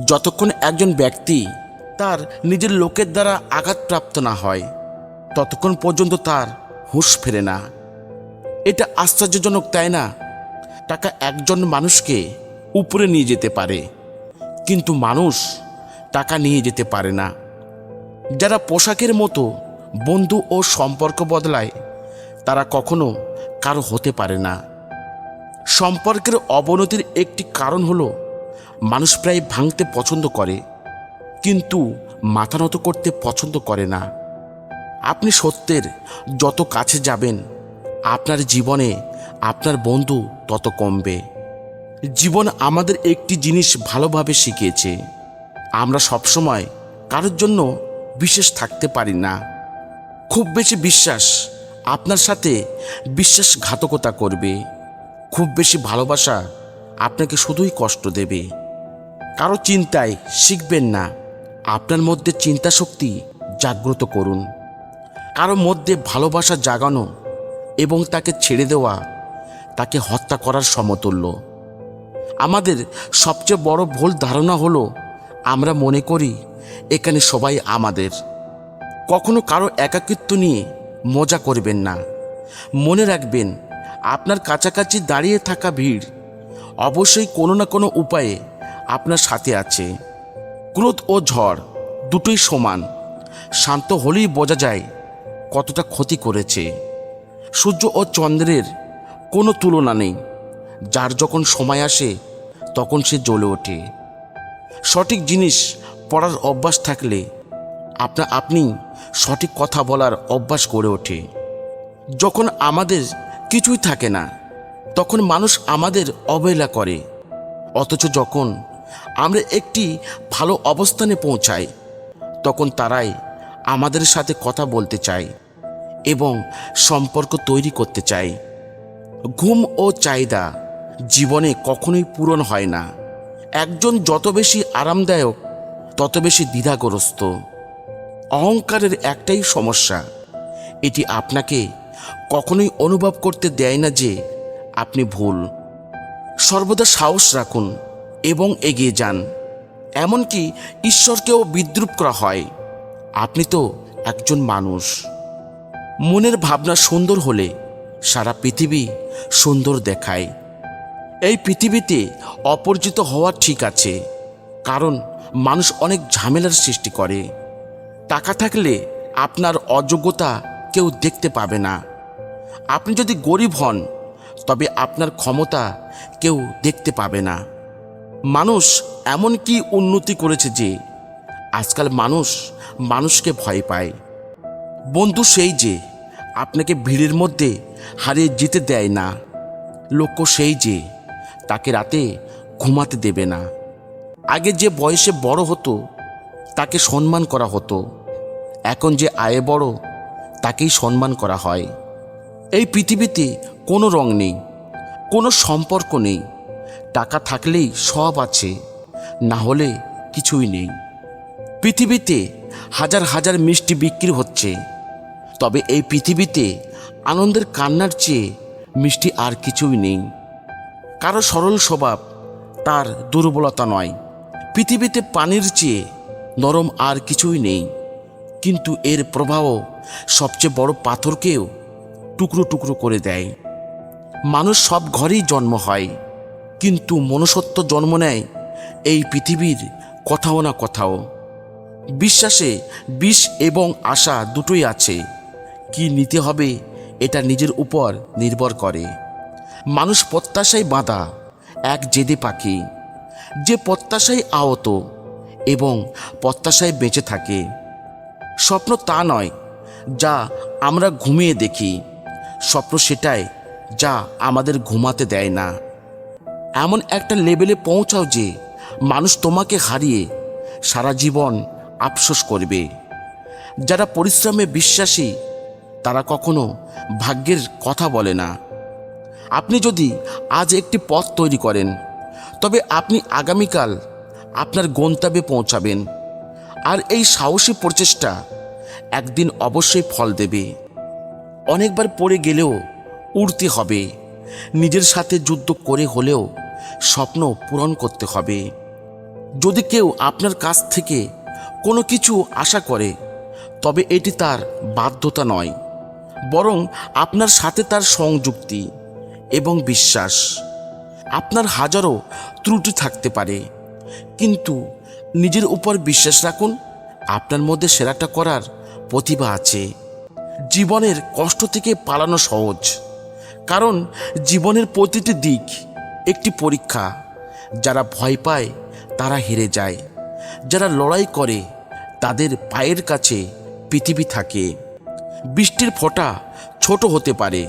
যতক্ষণ একজন ব্যক্তি তার নিজের লোকের দ্বারা আঘাতপ্রাপ্ত না হয় ততক্ষণ পর্যন্ত তার হুঁশ ফেরে না। এটা আশ্চর্যজনক, তাই না? টাকা একজন মানুষকে উপরে নিয়ে যেতে পারে, কিন্তু মানুষ টাকা নিয়ে যেতে পারে না। যারা পোশাকের মতো বন্ধু ও সম্পর্ক বদলায় তারা কখনো কারো হতে পারে না। সম্পর্কের অবনতির একটি কারণ হলো মানুষ প্রায় ভাঙতে পছন্দ করে, কিন্তু মাথা নত করতে পছন্দ করে না। আপনি সত্যের যত কাছে যাবেন আপনার জীবনে আপনার বন্ধু তত কমবে। জীবন আমাদের একটি জিনিস ভালোভাবে শিখিয়েছে, আমরা সবসময় কারোর জন্য বিশেষ থাকতে পারি না। খুব বেশি বিশ্বাস আপনার সাথে বিশ্বাসঘাতকতা করবে, খুব বেশি ভালোবাসা আপনাকে শুধুই কষ্ট দেবে। কারো চিন্তায় শিখবেন না, আপনার মধ্যে চিন্তা শক্তি জাগ্রত করুন। কারো মধ্যে ভালোবাসা জাগানো এবং তাকে ছেড়ে দেওয়া তাকে হত্যা করার সমতুল্য। আমাদের সবচেয়ে বড় ভুল ধারণা হলো আমরা মনে করি এখানে সবাই আমাদের। কখনো কারো একাকিত্ব নিয়ে মজা করবেন না। মনে রাখবেন, আপনার কাছাকাছি দাঁড়িয়ে থাকা ভিড় অবশ্যই কোনো না কোনো উপায়ে আপনার সাথে আছে। ক্রোধ ও ঝড় দুটোই সমান, শান্ত হলেই বোঝা যায় কতটা ক্ষতি করেছে। সূর্য ও চন্দ্রের কোনো তুলনা নেই, যার যখন সময় আসে তখন সে জ্বলে ওঠে। সঠিক জিনিস পড়ার অভ্যাস থাকলে আপনি সঠিক কথা বলার অভ্যাস গড়ে ওঠে। যখন আমাদের কিছুই থাকে না তখন মানুষ আমাদের অবহেলা করে, অথচ যখন আমরা একটি ভালো অবস্থানে পৌঁছাই তখন তারাই আমাদের সাথে কথা বলতে চায় এবং সম্পর্ক তৈরি করতে চায়। ঘুম ও চাহিদা জীবনে কখনোই পূরণ হয় না। একজন যত বেশি আরামদায়ক তত বেশি দ্বিধাগ্রস্ত। অহংকারের একটাই সমস্যা, এটি আপনাকে কখনোই অনুভব করতে দেয় না যে আপনি ভুল। সর্বদা সাহস রাখুন এবং এগিয়ে যান। এমনকি ঈশ্বরকেও বিদ্রূপ করা হয়, আপনি তো একজন মানুষ। মনের ভাবনা সুন্দর হলে সারা পৃথিবী সুন্দর দেখায়। এই পৃথিবীতে অপরিচিত হওয়া ঠিক আছে, কারণ মানুষ অনেক ঝামেলার সৃষ্টি করে। টাকা থাকলে আপনার অযোগ্যতা কেউ দেখতে পাবে না। আপনি যদি গরিব হন তবে আপনার ক্ষমতা কেউ দেখতে পাবে না। মানুষ এমন কি উন্নতি করেছে যে আজকাল মানুষ মানুষকে ভয় পায়। বন্ধু সেই যে আপনাকে ভিড়ের মধ্যে হারিয়ে যেতে দেয় না। লক্ষ্য সেই যে তাকে রাতে ঘুমাতে দেবে না। আগে যে বয়সে বড় হতো তাকে সম্মান করা হতো, এখন যে আয়ে বড় তাকেই সম্মান করা হয়। এই পৃথিবীতে কোনো রং নেই, কোনো সম্পর্ক নেই। টাকা থাকলেই সব আছে, না হলে কিছুই নেই। পৃথিবীতে হাজার হাজার মিষ্টি বিক্রি হচ্ছে, তবে এই পৃথিবীতে আনন্দের কান্নার চেয়ে মিষ্টি আর কিছুই নেই। কারো সরল স্বভাব তার দুর্বলতা নয়। পৃথিবীতে পানির চেয়ে নরম আর কিছুই নেই, কিন্তু এর প্রভাব সবচেয়ে বড় পাথরকেও টুকরো টুকরো করে দেয়। মানুষ সব ঘরেই জন্ম হয়, কিন্তু মনুষ্যত্ব জন্ম নেয় এই পৃথিবীর কোথাও না কোথাও। বিশ্বাসে বিষ এবং আশা দুটোই আছে, কি নিতে হবে এটা নিজের উপর নির্ভর করে। মানুষ প্রত্যাশায় বাঁধা এক জেদে পাখি, যে প্রত্যাশায় আহত এবং প্রত্যাশায় বেঁচে থাকে। স্বপ্ন তা নয় যা আমরা ঘুমিয়ে দেখি, স্বপ্ন সেটাই যা আমাদের ঘুমাতে দেয় না। এমন একটা লেভেলে পৌঁছাও যে মানুষ তোমাকে হারিয়ে সারা জীবন আফসোস করবে। যারা পরিশ্রমে বিশ্বাসী তারা কখনো ভাগ্যের কথা বলে না। আপনি যদি আজ একটি পথ তৈরি করেন তবে আপনি আগামীকাল আপনার গন্তব্যে পৌঁছাবেন, আর এই সাহসী প্রচেষ্টা একদিন অবশ্যই ফল দেবে। অনেকবার পড়ে গেলেও উঠতে হবে, নিজের সাথে যুদ্ধ করে হলেও স্বপ্ন পূরণ করতে হবে। যদি কেউ আপনার কাছ থেকে কোনো কিছু আশা করে, তবে এটি তার বাধ্যতা নয়, বরং আপনার সাথে তার সংযুক্তি এবং বিশ্বাস। আপনার হাজারো ত্রুটি থাকতে পারে, কিন্তু নিজের উপর বিশ্বাস রাখুন, আপনার মধ্যে সেরাটা করার প্রতিভা আছে। জীবনের কষ্ট থেকে পালানো সহজ, কারণ জীবনের প্রতিটি দিক একটি পরীক্ষা। যারা ভয় পায় তারা হেরে যায়, যারা লড়াই করে তাদের পায়ের কাছে পৃথিবী থাকে। বৃষ্টির ফোঁটা ছোট হতে পারে,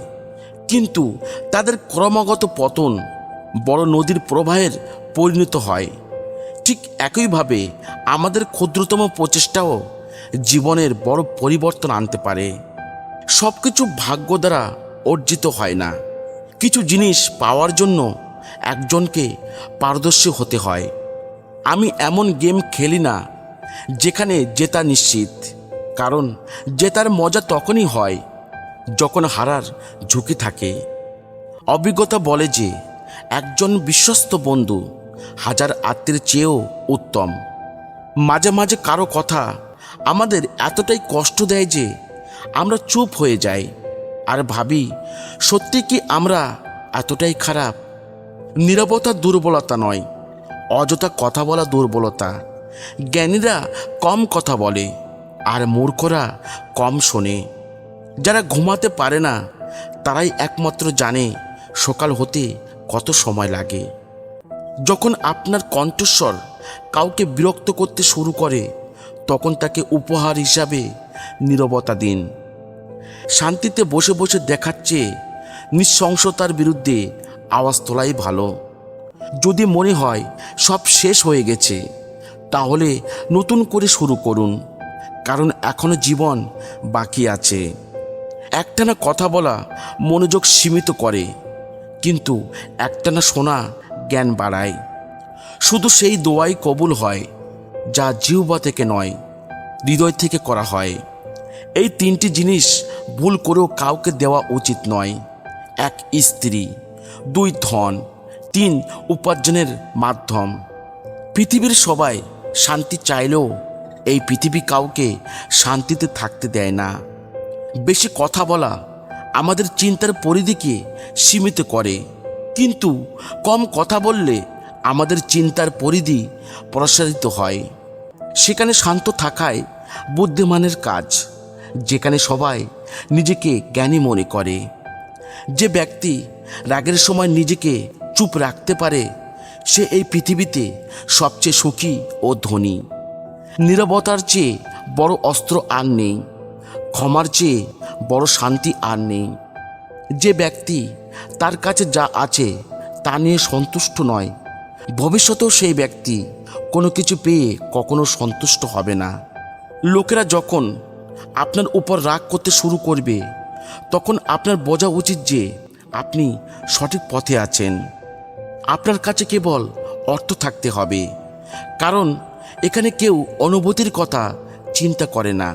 কিন্তু তাদের ক্রমাগত পতন বড় নদীর প্রবাহের পরিণত হয়। ঠিক একইভাবে আমাদের ক্ষুদ্রতম প্রচেষ্টাও জীবনের বড় পরিবর্তন আনতে পারে। সব কিছু ভাগ্য দ্বারা অর্জিত হয় না। কিছু জিনিস পাওয়ার জন্য একজনকে পারদর্শী হতে হয়। আমি এমন গেম খেলি না যেখানে জেতা নিশ্চিত, কারণ জেতার মজা তখনই হয় যখন হারার ঝুঁকি থাকে। অভিজ্ঞতা বলে যে একজন বিশ্বস্ত বন্ধু হাজার আত্মীয়ের চেয়েও উত্তম। মাঝে মাঝে কারো কথা আমাদের এতটাই কষ্ট দেয় যে আমরা চুপ হয়ে যাই আর ভাবি, সত্যি কি আমরা এতটাই খারাপ? নীরবতা দুর্বলতা নয়, অযথা কথা বলা দুর্বলতা। জ্ঞানীরা কম কথা বলে আর মূর্খরা কম শোনে। যারা ঘুমাতে পারে না তারাই একমাত্র জানে সকাল হতে কত সময় লাগে। যখন আপনার কণ্ঠস্বর কাউকে বিরক্ত করতে শুরু করে, তখন তাকে উপহার হিসাবে নীরবতা দিন। শান্তিতে বসে বসে দেখার চেয়ে নৃশংসতার বিরুদ্ধে আওয়াজ তোলাই ভালো। যদি মনে হয় সব শেষ হয়ে গেছে, তাহলে নতুন করে শুরু করুন, কারণ এখনো জীবন বাকি আছে। একটানা কথা বলা মনোযোগ সীমিত করে, কিন্তু একটানা শোনা জ্ঞান বাড়ায়। শুধু সেই দোয়াই কবুল হয় যা জিহ্বা থেকে নয়, হৃদয় থেকে করা হয়। এই তিনটি জিনিস ভুল করেও কাউকে দেওয়া উচিত নয়। 1 স্ত্রী, 2 ধন, 3 উপার্জনের মাধ্যম। পৃথিবীর সবাই শান্তি চাইলেও এই পৃথিবী কাউকে শান্তিতে থাকতে দেয় না। বেশি কথা বলা আমাদের চিন্তার পরিধিকে সীমিত করে, কিন্তু কম কথা বললে আমাদের চিন্তার পরিধি প্রসারিত হয়। সেখানে শান্ত থাকাই বুদ্ধিমানের কাজ, যেখানে সবাই নিজেকে জ্ঞানী মনে করে। যে ব্যক্তি রাগের সময় নিজেকে চুপ রাখতে পারে, সে এই পৃথিবীতে সবচেয়ে সুখী ও ধনী। নীরবতার চেয়ে বড় অস্ত্র আর নেই, ক্ষমার চেয়ে বড় শান্তি আর নেই। যে ব্যক্তি তার কাছে যা আছে তা নিয়ে সন্তুষ্ট নয়, ভবিষ্যতেও সেই ব্যক্তি কোনো কিছু পেয়ে কখনো সন্তুষ্ট হবে না। লোকেরা যখন আপনার উপর রাগ করতে শুরু করবে, তখন আপনার বোঝা উচিত যে আপনি সঠিক পথে আছেন। আপনার কাছে কেবল অর্থ থাকতে হবে, কারণ এখানে কেউ অনুভূতির কথা চিন্তা করে না।